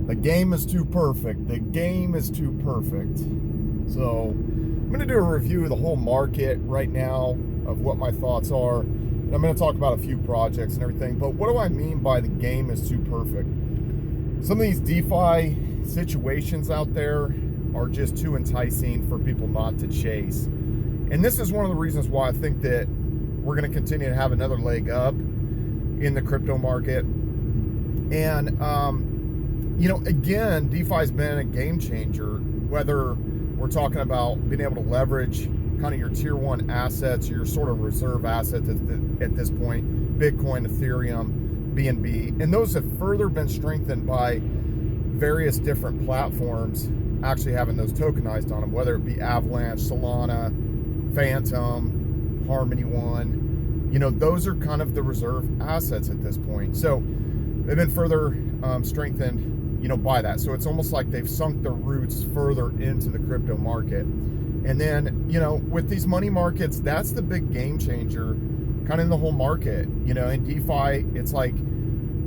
The game is too perfect. The game is too perfect. So I'm going to do a review of the whole market right now of what my thoughts are. And I'm going to talk about a few projects and everything. But what do I mean by the game is too perfect? Some of these DeFi situations out there are just too enticing for people not to chase. And this is one of the reasons why I think that we're going to continue to have another leg up in the crypto market. And, again, DeFi's been a game changer, whether we're talking about being able to leverage kind of your tier one assets, your sort of reserve assets at this point, Bitcoin, Ethereum, BNB. And those have further been strengthened by various different platforms actually having those tokenized on them, whether it be Avalanche, Solana, Phantom, Harmony One. Those are kind of the reserve assets at this point. So they've been further strengthened, by that. So it's almost like they've sunk their roots further into the crypto market. And then, with these money markets, that's the big game changer kind of in the whole market. In DeFi, it's like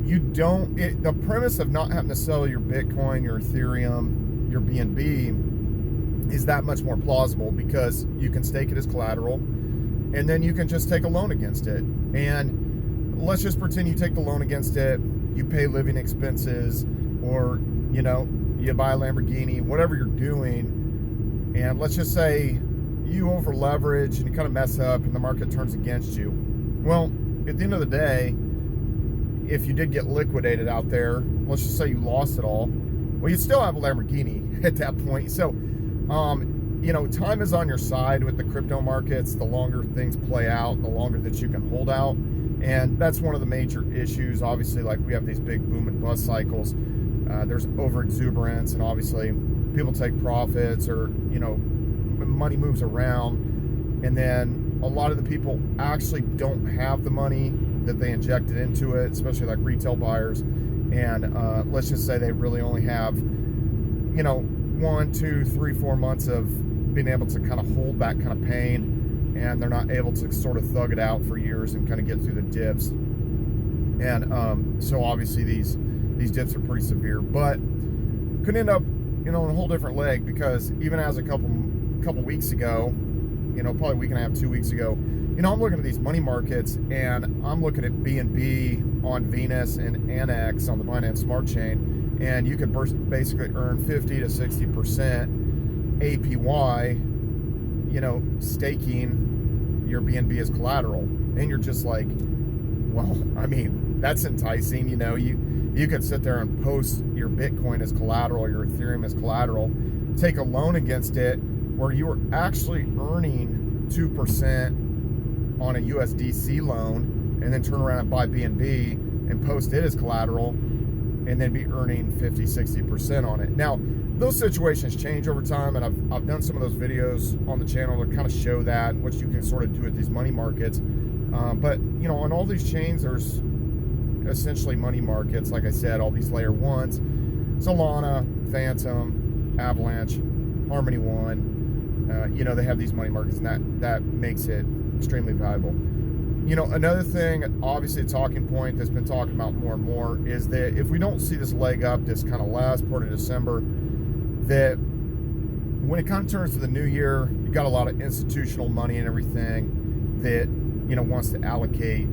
the premise of not having to sell your Bitcoin, your Ethereum, your BNB is that much more plausible because you can stake it as collateral and then you can just take a loan against it. And let's just pretend you take the loan against it, you pay living expenses, or you buy a Lamborghini, whatever you're doing, and let's just say you over leverage and you kind of mess up and the market turns against you. Well, at the end of the day, if you did get liquidated out there, let's just say you lost it all, well, you'd still have a Lamborghini at that point. So time is on your side with the crypto markets. The longer things play out, the longer that you can hold out. And that's one of the major issues. Obviously, like we have these big boom and bust cycles. There's over exuberance, and obviously people take profits, or money moves around, and then a lot of the people actually don't have the money that they injected into it, especially like retail buyers. And let's just say they really only have 1, 2, 3, 4 months of being able to kind of hold that kind of pain, and they're not able to sort of thug it out for years and kind of get through the dips. And so obviously these dips are pretty severe, but could end up in a whole different leg, because even as a couple weeks ago, probably a week and a half, 2 weeks ago, I'm looking at these money markets, and I'm looking at BNB on Venus and Annex on the Binance Smart Chain, and you could basically earn 50 to 60% APY, staking your BNB as collateral. And you're just like, well, I mean, that's enticing. You could sit there and post your Bitcoin as collateral, your Ethereum as collateral, take a loan against it where you are actually earning 2% on a USDC loan, and then turn around and buy BNB and post it as collateral, and then be earning 50, 60% on it. Now, those situations change over time, and I've done some of those videos on the channel to kind of show that, what you can sort of do at these money markets. But on all these chains, there's essentially money markets. Like I said, all these layer ones, Solana, Phantom, Avalanche, Harmony One, they have these money markets, and that makes it extremely valuable. Another thing, obviously a talking point that's been talked about more and more, is that if we don't see this leg up, this kind of last part of December, that when it kind of turns to the new year, you've got a lot of institutional money and everything that, wants to allocate,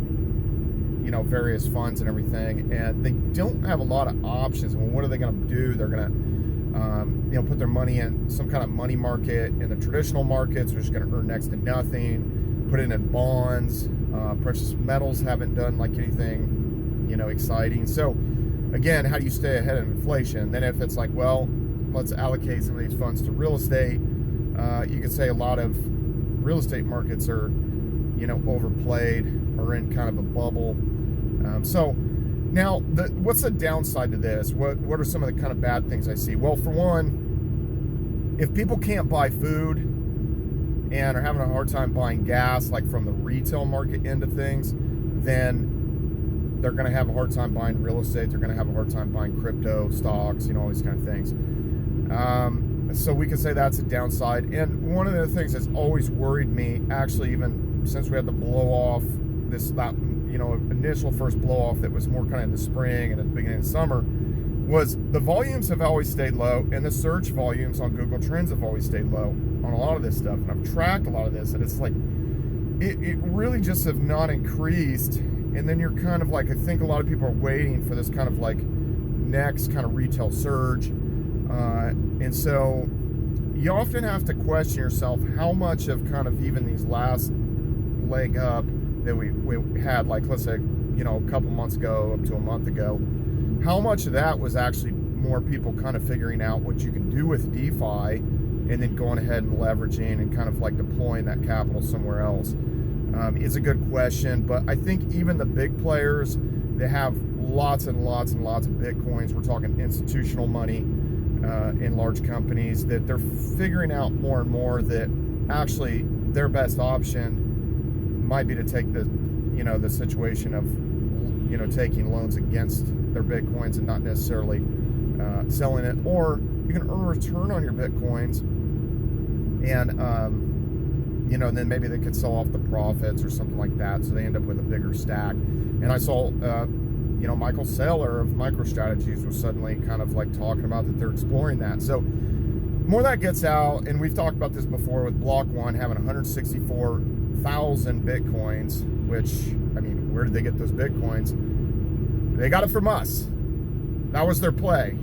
various funds and everything, and they don't have a lot of options. Well, what are they going to do? They're going to, put their money in some kind of money market in the traditional markets, which is going to earn next to nothing, put it in bonds. Precious metals haven't done like anything, exciting. So again, how do you stay ahead of inflation? Then if it's like, well, let's allocate some of these funds to real estate, you could say a lot of real estate markets are, overplayed, or in kind of a bubble. So now, what's the downside to this? What are some of the kind of bad things I see? Well, for one, if people can't buy food and are having a hard time buying gas, like from the retail market end of things, then they're going to have a hard time buying real estate. They're going to have a hard time buying crypto, stocks, all these kind of things. So we could say that's a downside. And one of the things that's always worried me, actually, even since we had the blow off, initial first blow off that was more kind of in the spring and at the beginning of the summer, was the volumes have always stayed low, and the search volumes on Google Trends have always stayed low on a lot of this stuff. And I've tracked a lot of this, and it's like it really just have not increased. And then you're kind of like, I think a lot of people are waiting for this kind of like next kind of retail surge, and so you often have to question yourself how much of kind of even these last leg up that we had, like let's say, you know, a couple months ago up to a month ago, how much of that was actually more people kind of figuring out what you can do with DeFi and then going ahead and leveraging and kind of like deploying that capital somewhere else. It's a good question, but I think even the big players, they have lots and lots and lots of Bitcoins. We're talking institutional money in large companies, that they're figuring out more and more that actually their best option might be to take the, you know, the situation of, you know, taking loans against their Bitcoins and not necessarily selling it, or you can earn a return on your Bitcoins and you know, and then maybe they could sell off the profits or something like that, so they end up with a bigger stack. And I saw you know, Michael Saylor of MicroStrategies was suddenly kind of like talking about that they're exploring that. So more that gets out, and we've talked about this before with Block One having 164,000 Bitcoins, which, I mean, where did they get those Bitcoins? They got it from us. That was their play.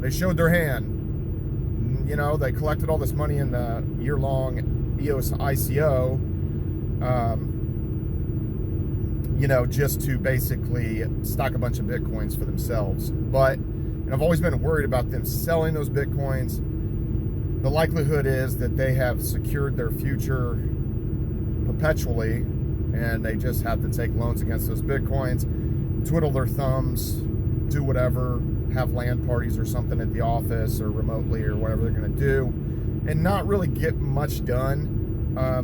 They showed their hand. You know, they collected all this money in the year-long EOS ICO, you know, just to basically stock a bunch of Bitcoins for themselves. But, and I've always been worried about them selling those Bitcoins. The likelihood is that they have secured their future perpetually, and they just have to take loans against those Bitcoins, twiddle their thumbs, do whatever, have LAN parties or something at the office or remotely or whatever they're going to do, and not really get much done.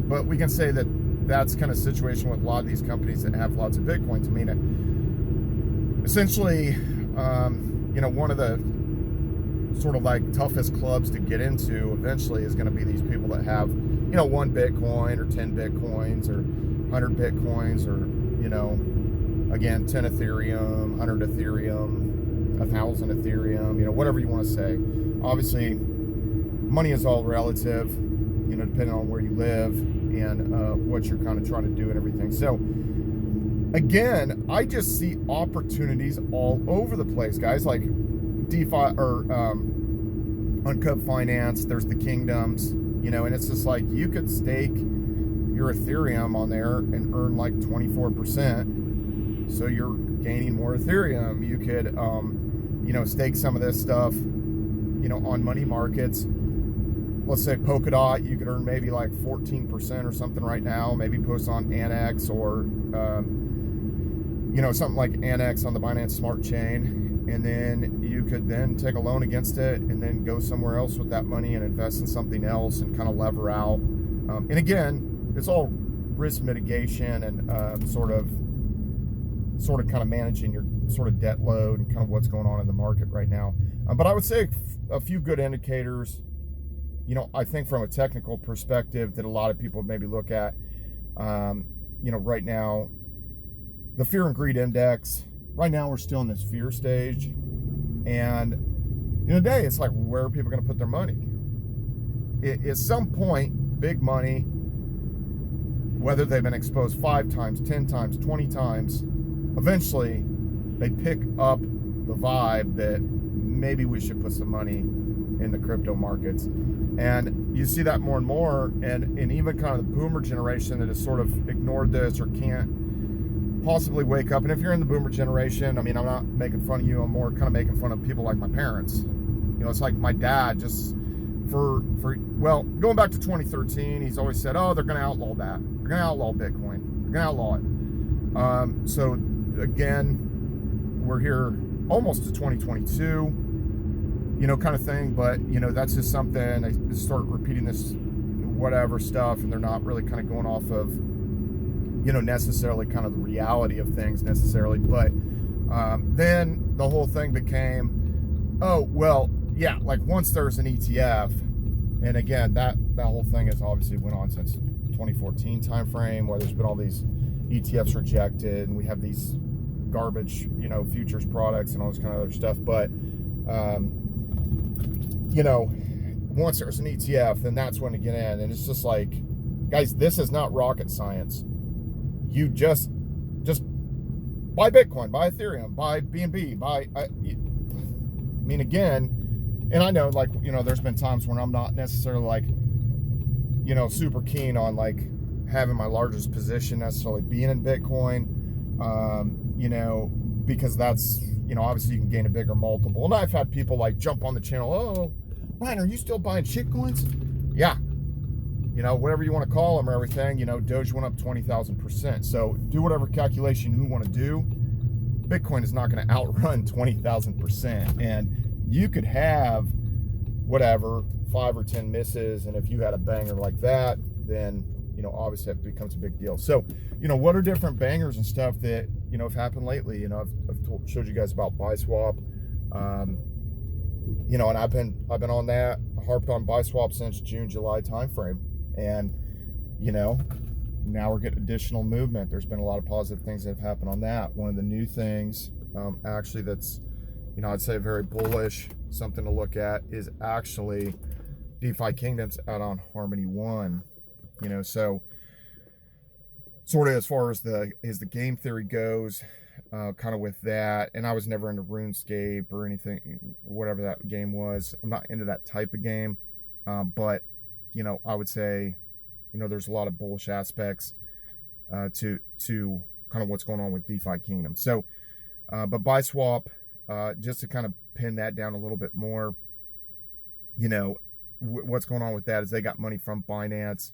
But we can say that that's kind of situation with a lot of these companies that have lots of Bitcoins. I mean, essentially, you know, one of the sort of like toughest clubs to get into eventually is going to be these people that have, you know, 1 Bitcoin or 10 Bitcoins or 100 Bitcoins, or, you know, again, 10 Ethereum, 100 Ethereum, 1,000 Ethereum, you know, whatever you want to say. Obviously, money is all relative, you know, depending on where you live and what you're kind of trying to do and everything. So again, I just see opportunities all over the place, guys, like DeFi or Uncut Finance. There's the Kingdoms, you know, and it's just like you could stake your Ethereum on there and earn like 24%. So you're gaining more Ethereum. You could, you know, stake some of this stuff, you know, on money markets. Let's say Polkadot, you could earn maybe like 14% or something right now. Maybe post on Annex or, you know, something like Annex on the Binance Smart Chain. And then you could then take a loan against it and then go somewhere else with that money and invest in something else and kind of lever out. And again, it's all risk mitigation and sort of kind of managing your sort of debt load and kind of what's going on in the market right now. But I would say a few good indicators, you know, I think from a technical perspective that a lot of people maybe look at, you know, right now, the fear and greed index, right now we're still in this fear stage. And in a day, it's like, where are people going to put their money? At some point, big money, whether they've been exposed 5 times, 10 times, 20 times, eventually they pick up the vibe that maybe we should put some money in the crypto markets. And you see that more and more, and even kind of the boomer generation that has sort of ignored this or can't possibly wake up. And if you're in the boomer generation, I mean, I'm not making fun of you, I'm more kind of making fun of people like my parents. You know, it's like my dad, just for well, going back to 2013, he's always said, oh, they're going to outlaw that. They're going to outlaw Bitcoin. They're going to outlaw it. So again, we're here almost to 2022, you know, kind of thing. But, you know, that's just something, I just start repeating this whatever stuff, and they're not really kind of going off of, you know, necessarily kind of the reality of things necessarily. But then the whole thing became, oh, well, yeah, like once there's an ETF, and again, that whole thing has obviously went on since 2014 timeframe, where there's been all these ETFs rejected, and we have these garbage, you know, futures products and all this kind of other stuff. But You know, once there's an ETF, then that's when to get in. And it's just like, guys, this is not rocket science. You just buy Bitcoin, buy Ethereum, buy BNB, I mean, again, and I know, like, there's been times when I'm not necessarily like, super keen on like having my largest position necessarily being in Bitcoin, because that's, obviously you can gain a bigger multiple. And I've had people like jump on the channel, oh, Ryan, are you still buying shitcoins? Yeah. Whatever you want to call them or everything, Doge went up 20,000%. So do whatever calculation you want to do. Bitcoin is not going to outrun 20,000%. And you could have whatever, 5 or 10 misses. And if you had a banger like that, then, obviously that becomes a big deal. So, what are different bangers and stuff that, have happened lately? I've showed you guys about BuySwap. And I've been on that, harped on BuySwap since June, July timeframe. And, now we're getting additional movement. There's been a lot of positive things that have happened on that. One of the new things, actually, that's, I'd say very bullish, something to look at, is actually DeFi Kingdoms out on Harmony One. So sort of as far as the game theory goes, kind of with that, and I was never into RuneScape or anything, whatever that game was. I'm not into that type of game, but I would say, there's a lot of bullish aspects to kind of what's going on with DeFi Kingdom. So, but BuySwap, just to kind of pin that down a little bit more, what's going on with that is they got money from Binance,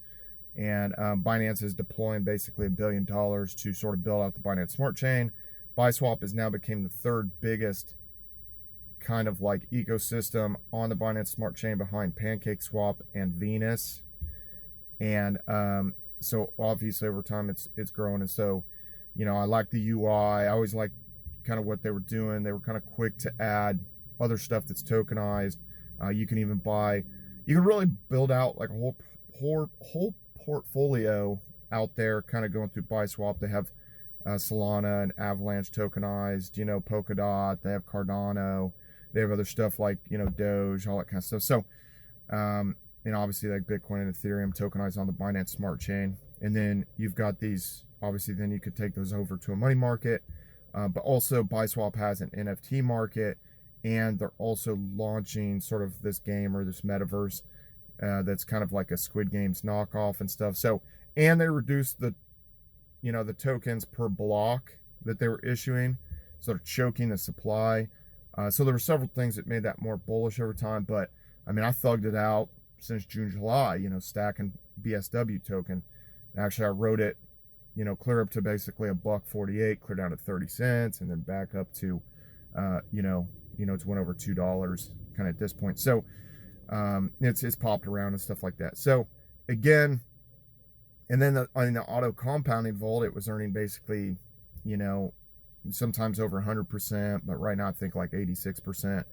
and Binance is deploying basically $1 billion to sort of build out the Binance Smart Chain. BuySwap has now become the third biggest kind of like ecosystem on the Binance Smart Chain behind PancakeSwap and Venus. And so obviously over time it's growing. And so, I like the UI. I always like kind of what they were doing. They were kind of quick to add other stuff that's tokenized. You can even you can really build out like a whole portfolio out there, kind of going through BuySwap. They have Solana and Avalanche tokenized, Polkadot, they have Cardano, they have other stuff like, Doge, all that kind of stuff. So, obviously like Bitcoin and Ethereum tokenized on the Binance Smart Chain. And then you've got these, obviously then you could take those over to a money market, but also BuySwap has an NFT market, and they're also launching sort of this game or this metaverse that's kind of like a Squid Games knockoff and stuff. So, and they reduced the tokens per block that they were issuing, so they're choking the supply. So there were several things that made that more bullish over time. But I mean, I thugged it out since June, July, stacking BSW token. And actually, I wrote it, clear up to basically $1.48, clear down to 30 cents, and then back up to, it's went over $2 kind of at this point. So it's popped around and stuff like that. So again, and then on the auto compounding vault, it was earning basically, sometimes over 100%, but right now I think like 86%.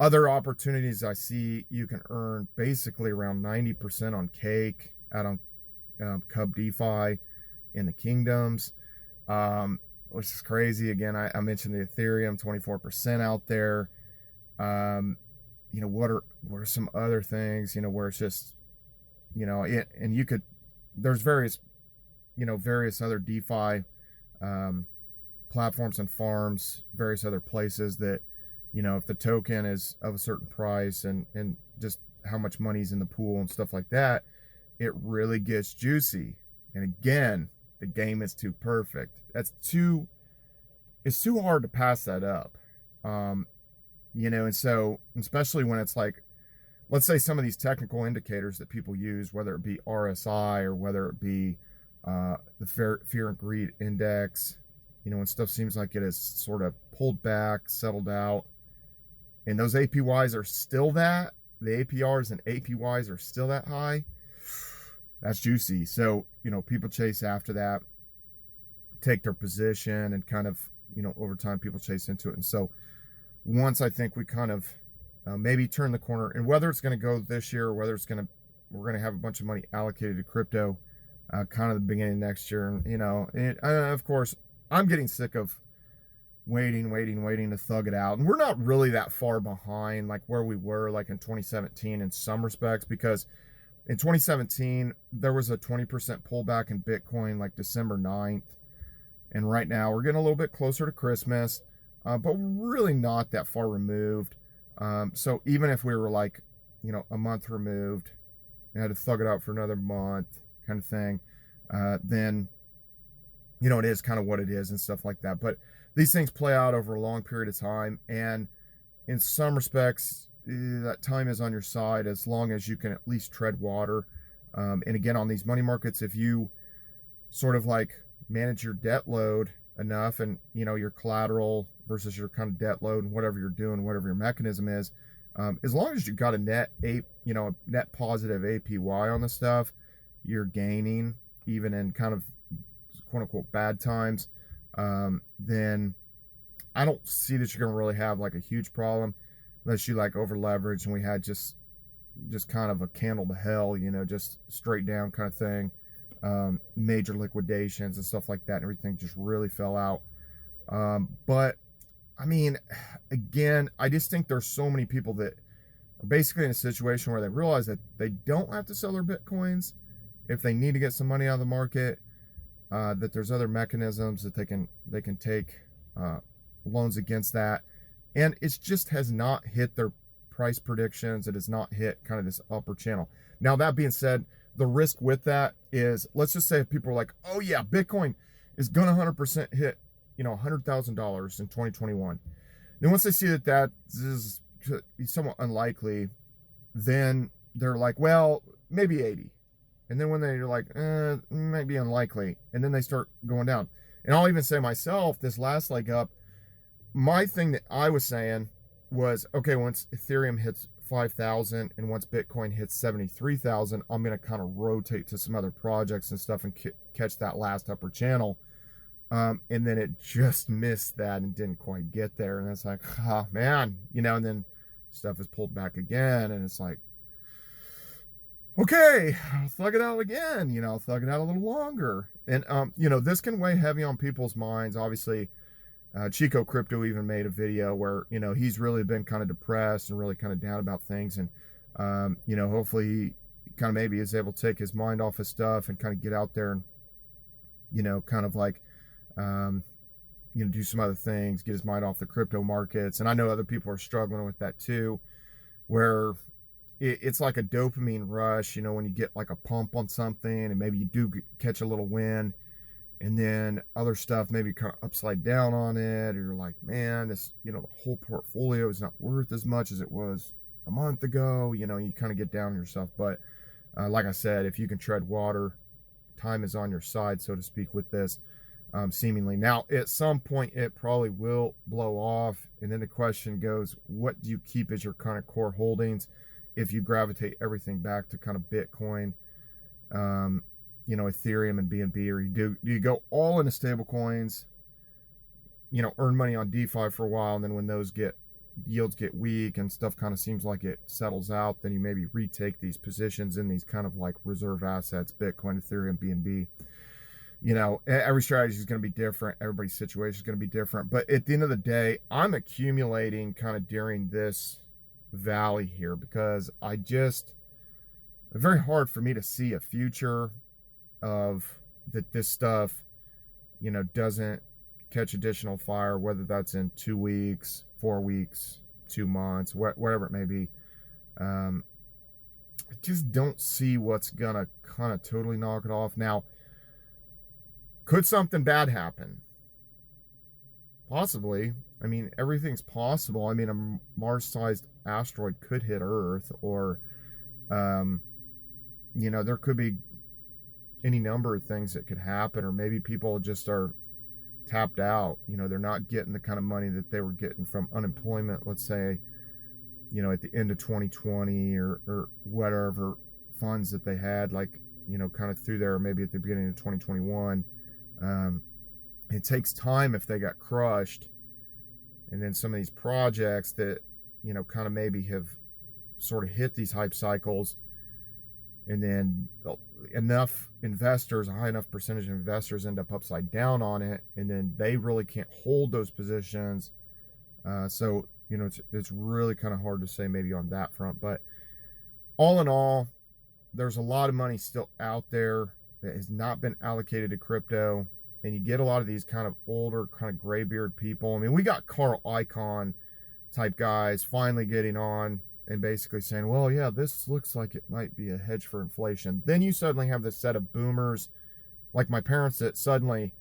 Other opportunities I see, you can earn basically around 90% on Cake out on Cub DeFi in the Kingdoms, which is crazy. Again, I mentioned the Ethereum, 24% out there. What are some other things, where it's just, and you could, there's various other DeFi platforms and farms, various other places that, if the token is of a certain price and just how much money's in the pool and stuff like that, it really gets juicy. And again, the game is too perfect. It's too hard to pass that up. And so, especially when it's like, let's say some of these technical indicators that people use, whether it be RSI or whether it be the fear and greed index, when stuff seems like it has sort of pulled back, settled out, and those APYs are still the APRs and APYs are still that high, that's juicy. So, people chase after that, take their position, and kind of, over time people chase into it. And so once I think we kind of maybe turn the corner, and whether it's going to go this year or whether we're going to have a bunch of money allocated to crypto kind of the beginning of next year. And, of course, I'm getting sick of waiting to thug it out. And we're not really that far behind like where we were like in 2017 in some respects, because in 2017 there was a 20% pullback in Bitcoin like December 9th. And right now we're getting a little bit closer to Christmas, but we're really not that far removed. So even if we were like, a month removed, and had to thug it out for another month kind of thing, then, it is kind of what it is and stuff like that. But these things play out over a long period of time. And in some respects, that time is on your side as long as you can at least tread water. And again, on these money markets, if you sort of like manage your debt load enough, and your collateral versus your kind of debt load and whatever you're doing, whatever your mechanism is, as long as you got a net positive APY on the stuff, you're gaining even in kind of quote unquote bad times, then I don't see that you're going to really have like a huge problem unless you like over leverage, and we had just kind of a candle to hell, just straight down kind of thing, major liquidations and stuff like that, and everything just really fell out. But I mean, again, I just think there's so many people that are basically in a situation where they realize that they don't have to sell their Bitcoins if they need to get some money out of the market, that there's other mechanisms that they can take loans against that. And it just has not hit their price predictions. It has not hit kind of this upper channel. Now, that being said, the risk with that is, let's just say if people are like, oh yeah, Bitcoin is going to 100% hit, $100,000 in 2021. Then once they see that is somewhat unlikely, then they're like, well, maybe 80. And then when they're like, might be unlikely, and then they start going down. And I'll even say myself, this last leg up, my thing that I was saying was, okay, once Ethereum hits 5,000 and once Bitcoin hits 73,000, I'm going to kind of rotate to some other projects and stuff and catch that last upper channel. And then it just missed that and didn't quite get there. And it's like, oh man, and then stuff is pulled back again. And it's like, okay, I'll thug it out again, thug it out a little longer. And, this can weigh heavy on people's minds. Obviously, Chico Crypto even made a video where, he's really been kind of depressed and really kind of down about things. And, hopefully he kind of maybe is able to take his mind off his stuff and kind of get out there and, kind of like, do some other things, get his mind off the crypto markets. And I know other people are struggling with that too, where it's like a dopamine rush, when you get like a pump on something and maybe you do catch a little win, and then other stuff maybe kind of upside down on it, or you're like, man, this, the whole portfolio is not worth as much as it was a month ago. You kind of get down on yourself. But like I said, if you can tread water, time is on your side, so to speak, with this. Seemingly. Now, at some point, it probably will blow off. And then the question goes, what do you keep as your kind of core holdings if you gravitate everything back to kind of Bitcoin, Ethereum and BNB, or do you go all into stable coins, earn money on DeFi for a while, and then when those yields get weak and stuff kind of seems like it settles out, then you maybe retake these positions in these kind of like reserve assets, Bitcoin, Ethereum, BNB. Every strategy is going to be different. Everybody's situation is going to be different. But at the end of the day, I'm accumulating kind of during this valley here because it's very hard for me to see a future of that this stuff, doesn't catch additional fire, whether that's in 2 weeks, 4 weeks, 2 months, whatever it may be. I just don't see what's going to kind of totally knock it off. Now, could something bad happen? Possibly. I mean, everything's possible. I mean, a Mars-sized asteroid could hit Earth, or, there could be any number of things that could happen, or maybe people just are tapped out. They're not getting the kind of money that they were getting from unemployment, let's say, at the end of 2020 or whatever funds that they had, like, kind of through there, maybe at the beginning of 2021. It takes time if they got crushed, and then some of these projects that kind of maybe have sort of hit these hype cycles, and then enough investors, a high enough percentage of investors end up upside down on it, and then they really can't hold those positions. So, you know, it's really kind of hard to say maybe on that front. But all in all, there's a lot of money still out there that has not been allocated to crypto. And you get a lot of these kind of older, kind of graybeard people. I mean, we got Carl Icahn type guys finally getting on and basically saying, well, yeah, this looks like it might be a hedge for inflation. Then you suddenly have this set of boomers like my parents that suddenly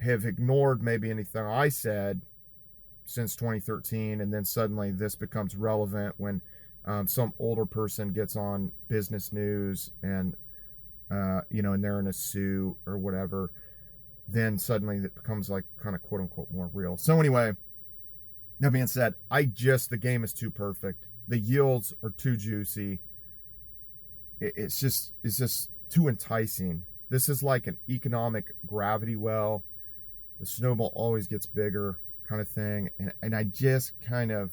have ignored maybe anything I said since 2013, and then suddenly this becomes relevant when some older person gets on business news and you know, and they're in a suit or whatever. Then suddenly it becomes like kind of quote unquote more real. So anyway, that being said, the game is too perfect. The yields are too juicy. It's just too enticing. This is like an economic gravity well. The snowball always gets bigger kind of thing. And I just kind of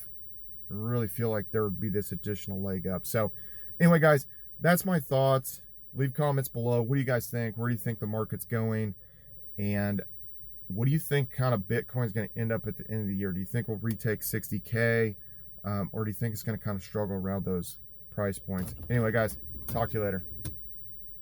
really feel like there would be this additional leg up. So anyway, guys, that's my thoughts. Leave comments below. What do you guys think? Where do you think the market's going? And what do you think kind of Bitcoin is going to end up at the end of the year? Do you think we'll retake 60K? Or do you think it's going to kind of struggle around those price points? Anyway, guys, talk to you later.